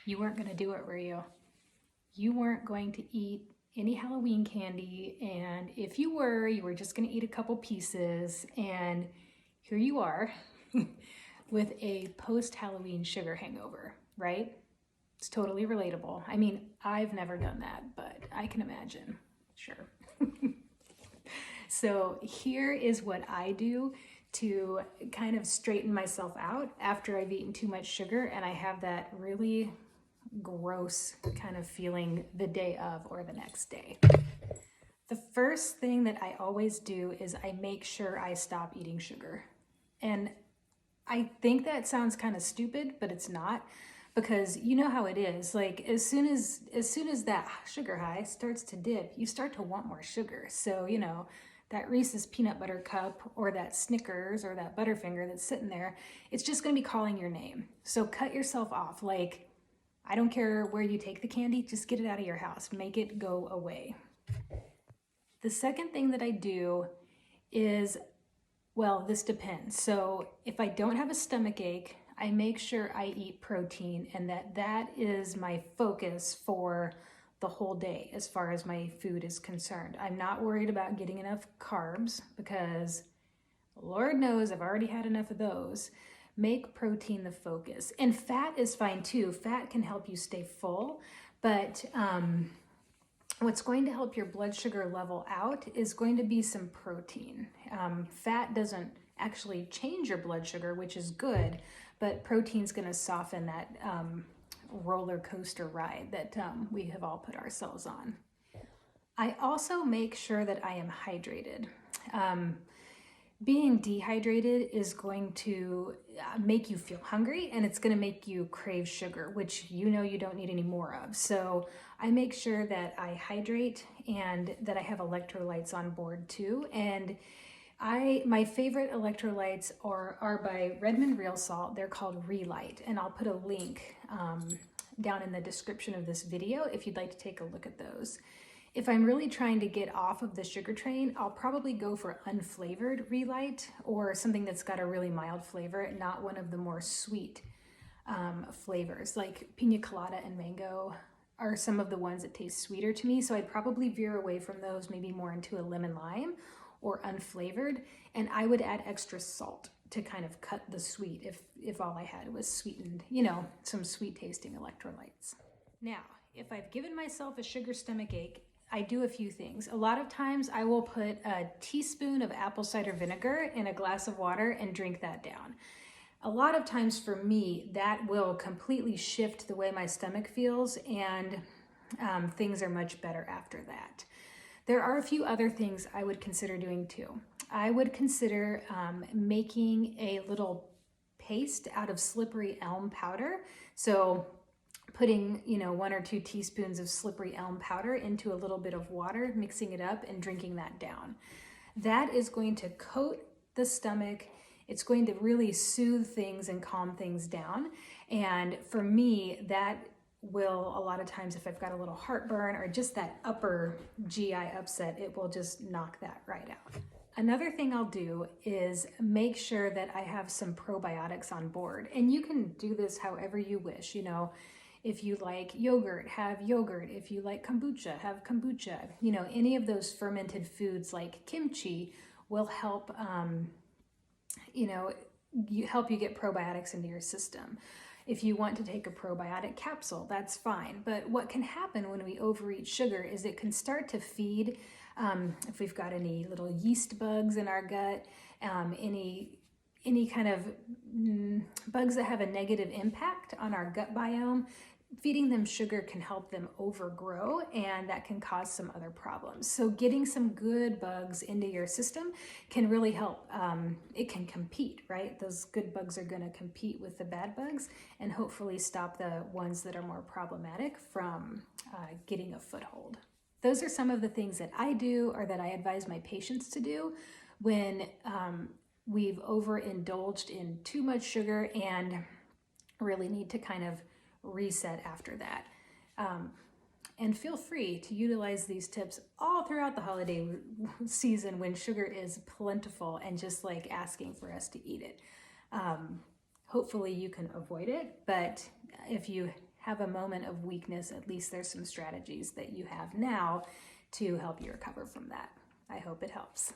You weren't going to do it, were you? You weren't going to eat any Halloween candy, and if you were just going to eat a couple pieces, and here you are with a post-Halloween sugar hangover, right? It's totally relatable. I mean, I've never done that, but I can imagine. Sure. So here is what I do to kind of straighten myself out after I've eaten too much sugar and I have that really gross kind of feeling the day of or the next day. The first thing that I always do is I make sure I stop eating sugar. And I think that sounds kind of stupid, but it's not, because you know how it is. Like as soon as that sugar high starts to dip, you start to want more sugar. So, you know, that Reese's peanut butter cup or that Snickers or that Butterfinger that's sitting there, it's just going to be calling your name. So cut yourself off. Like, I don't care where you take the candy, just get it out of your house, make it go away. The second thing that I do is, well, this depends. So if I don't have a stomach ache, I make sure I eat protein, and that is my focus for the whole day as far as my food is concerned. I'm not worried about getting enough carbs because Lord knows I've already had enough of those. Make protein the focus. And fat is fine too. Fat can help you stay full, but what's going to help your blood sugar level out is going to be some protein. Fat doesn't actually change your blood sugar, which is good, but protein's going to soften that roller coaster ride that we have all put ourselves on. I also make sure that I am hydrated. Being dehydrated is going to make you feel hungry, and it's going to make you crave sugar, which you know you don't need any more of. So I make sure that I hydrate and that I have electrolytes on board too. And my favorite electrolytes are by Redmond Real Salt. They're called Relight, and I'll put a link down in the description of this video if you'd like to take a look at those. If I'm really trying to get off of the sugar train, I'll probably go for unflavored Relight or something that's got a really mild flavor, not one of the more sweet flavors. Like pina colada and mango are some of the ones that taste sweeter to me, so I'd probably veer away from those, maybe more into a lemon lime or unflavored, and I would add extra salt to kind of cut the sweet if all I had was sweetened, you know, some sweet tasting electrolytes. Now, if I've given myself a sugar stomach ache, I do a few things. A lot of times I will put a teaspoon of apple cider vinegar in a glass of water and drink that down. A lot of times for me, that will completely shift the way my stomach feels, and things are much better after that. There are a few other things I would consider doing too. I would consider making a little paste out of slippery elm powder. So putting, you know, 1 or 2 teaspoons of slippery elm powder into a little bit of water, mixing it up and drinking that down. That is going to coat the stomach. It's going to really soothe things and calm things down. And for me, that will, a lot of times if I've got a little heartburn or just that upper GI upset, it will just knock that right out. Another thing I'll do is make sure that I have some probiotics on board. And you can do this however you wish, you know. If you like yogurt, have yogurt. If you like kombucha, have kombucha. You know, any of those fermented foods like kimchi will help, help you get probiotics into your system. If you want to take a probiotic capsule, that's fine. But what can happen when we overeat sugar is it can start to feed, if we've got any little yeast bugs in our gut, any kind of bugs that have a negative impact on our gut biome, feeding them sugar can help them overgrow, and that can cause some other problems. So getting some good bugs into your system can really help. It can compete, right? Those good bugs are going to compete with the bad bugs and hopefully stop the ones that are more problematic from getting a foothold. Those are some of the things that I do or that I advise my patients to do when we've overindulged in too much sugar and really need to kind of reset after that. And feel free to utilize these tips all throughout the holiday season when sugar is plentiful and just like asking for us to eat it. Hopefully you can avoid it, but if you have a moment of weakness, at least there's some strategies that you have now to help you recover from that. I hope it helps.